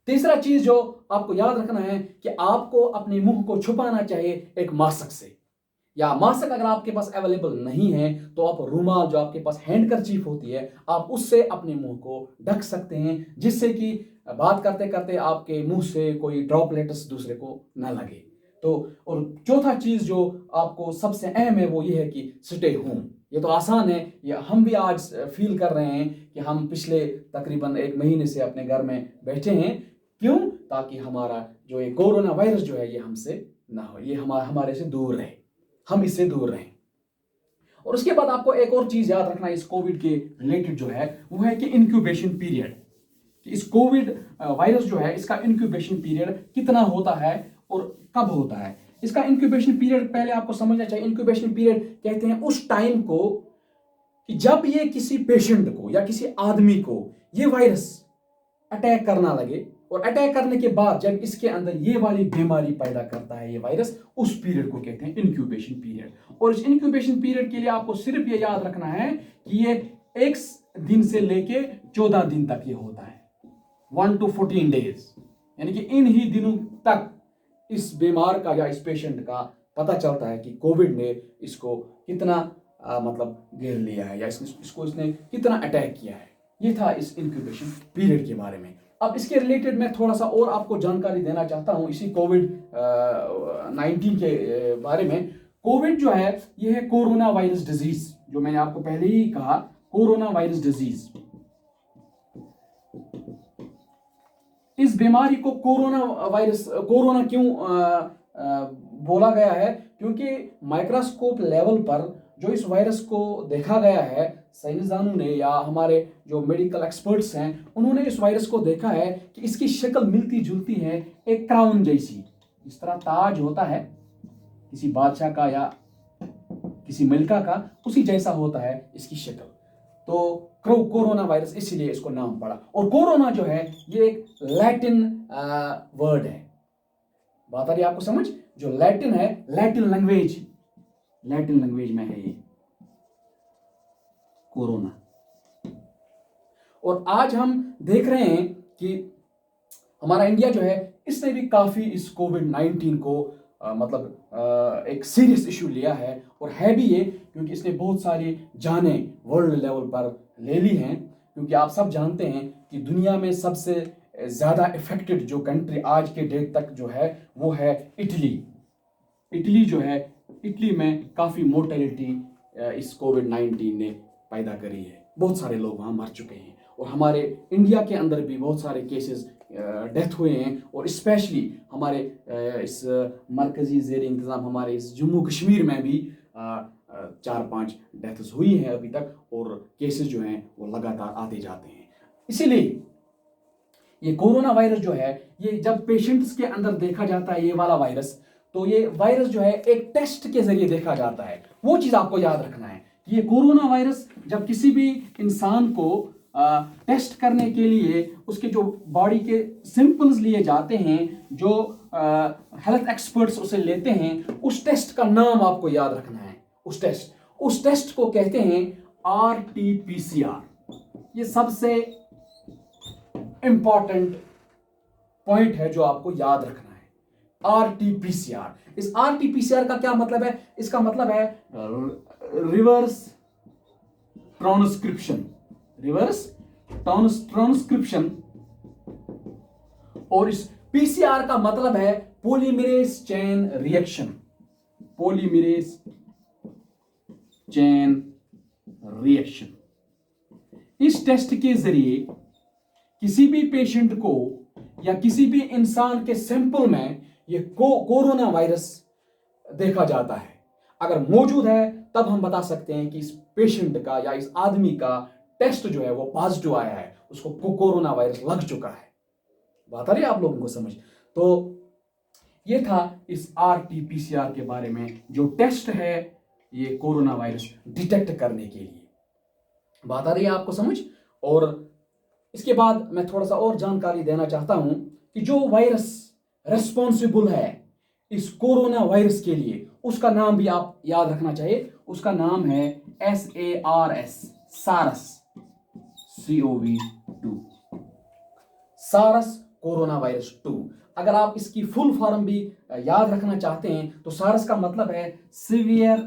तीसरा चीज जो आपको याद रखना है कि आपको अपने मुंह को छुपाना चाहिए एक मास्क से, या मास्क अगर आपके पास अवेलेबल नहीं है तो आप रुमाल, जो आपके पास हैंडकरचीफ होती है, आप उससे अपने मुंह को ढक सकते हैं, जिससे कि बात करते करते आपके मुंह से कोई ड्रॉपलेट्स दूसरे को ना लगे। तो और चौथा चीज जो आपको सबसे अहम है वो ये है कि स्टे होम। ये तो आसान है, ये हम भी आज फील कर रहे हैं कि हम पिछले तकरीबन 1 महीने से अपने घर में बैठे हैं। क्यों? ताकि हमारा जो ये कोरोना वायरस जो है ये हमसे ना हो, ये हमारे से दूर रहे, हम इससे दूर रहें। और उसके बाद आपको एक और चीज याद रखना इस कोविड के रिलेटेड जो है वो है कि इंक्यूबेशन पीरियड, कि इस कोविड वायरस जो है इसका इंक्यूबेशन पीरियड कितना होता है और कब होता है। इसका इंक्यूबेशन पीरियड पहले आपको समझना चाहिए। इंक्यूबेशन पीरियड कहते हैं उस टाइम को कि जब ये किसी पेशेंट को या किसी आदमी को ये वायरस अटैक करना लगे, और अटैक करने के बाद जब इसके अंदर ये वाली बीमारी पैदा करता है ये वायरस, उस पीरियड को कहते हैं इंक्यूबेशन पीरियड। और इस इंक्यूबेशन पीरियड के लिए आपको सिर्फ ये याद रखना है कि ये 1 दिन से लेके 14 दिन तक ये होता है, 1 to 14 days, यानी कि इन ही दिनों तक इस बीमार का या इस पेशेंट का पता चलता है कि कोविड ने इसको कितना मतलब घेर लिया है, या इसने कितना अटैक किया है। ये था इस इंक्यूबेशन पीरियड के बारे में। अब इसके रिलेटेड मैं थोड़ा सा और आपको जानकारी देना चाहता हूं इसी कोविड 19 के बारे में। कोविड जो है ये है कोरोना वायरस डिजीज, जो मैंने आपको पहले ही कहा, कोरोना वायरस डिजीज। इस बीमारी को कोरोना क्यों बोला गया है? क्योंकि माइक्रोस्कोप लेवल पर जो इस वायरस को देखा गया है, साइंसदानों ने या हमारे जो मेडिकल एक्सपर्ट्स हैं उन्होंने इस वायरस को देखा है कि इसकी शक्ल मिलती जुलती है एक क्राउन जैसी। इस तरह ताज होता है किसी बादशाह का या किसी मलिका का, उसी जैसा होता है इसकी शक्ल। तो कोरोना वायरस इसीलिए इसको नाम पड़ा। और कोरोना जो है ये एक लैटिन वर्ड है। बात आ रही है आपको समझ? जो लैटिन है, लैटिन लैंग्वेज में है ये कोरोना। और आज हम देख रहे हैं कि हमारा इंडिया जो है इसने भी काफी इस कोविड-19 को एक सीरियस इशू लिया है, और है भी ये क्योंकि इसने बहुत सारी जानें वर्ल्ड लेवल पर ले ली हैं। क्योंकि आप सब जानते हैं कि दुनिया में सबसे ज़्यादा इफेक्टेड जो कंट्री आज के डेट तक जो है वो है इटली जो है, इटली में काफ़ी मोर्टेलिटी इस कोविड-19 ने पैदा करी है। बहुत सारे लोग वहाँ मर चुके हैं, और हमारे इंडिया के अंदर भी बहुत सारे केसेस डेथ हुए हैं। और स्पेशली हमारे इस मरकज़ी ज़ेर इंतज़ाम हमारे इस जम्मू कश्मीर में भी 4-5 डेथ्स हुई हैं अभी तक, और केसेस जो हैं वो लगातार आते जाते हैं। इसीलिए ये कोरोना वायरस जो है ये जब पेशेंट्स के अंदर देखा जाता है ये वाला वायरस, तो ये वायरस जो है एक टेस्ट के जरिए देखा जाता है। वो चीज़ आपको याद रखना है कि ये कोरोना वायरस जब किसी भी इंसान को टेस्ट करने के लिए उसके जो बॉडी के सैंपल्स लिए जाते हैं, जो हेल्थ एक्सपर्ट्स उसे लेते हैं, उस टेस्ट का नाम आपको याद रखना है। उस टेस्ट को कहते हैं RT-PCR। ये सबसे इंपॉर्टेंट पॉइंट है जो आपको याद रखना है, RT-PCR। इस RT-PCR का क्या मतलब है? इसका मतलब है रिवर्स ट्रांसक्रिप्शन, और इस PCR का मतलब है पॉलीमरेज चेन रिएक्शन। इस टेस्ट के जरिए किसी भी पेशेंट को या किसी भी इंसान के सैंपल में ये कोरोना वायरस देखा जाता है। अगर मौजूद है तब हम बता सकते हैं कि इस पेशेंट का या इस आदमी का टेस्ट जो है वो पॉजिटिव आया है, उसको कोरोना वायरस लग चुका है। बात आ रही है आप लोगों को समझ? तो ये था इस RT-PCR के बारे में, जो टेस्ट है ये कोरोना वायरस डिटेक्ट करने के लिए। बात आ रही है आपको समझ? और इसके बाद मैं थोड़ा सा और जानकारी देना चाहता हूं कि जो वायरस रेस्पॉन्सिबल है इस कोरोना वायरस के लिए, उसका नाम भी आप याद रखना चाहिए। उसका नाम है SARS, सारस, COV 2, सारस कोरोना वायरस 2। अगर आप इसकी फुल फॉर्म भी याद रखना चाहते हैं तो सारस का मतलब है सीवियर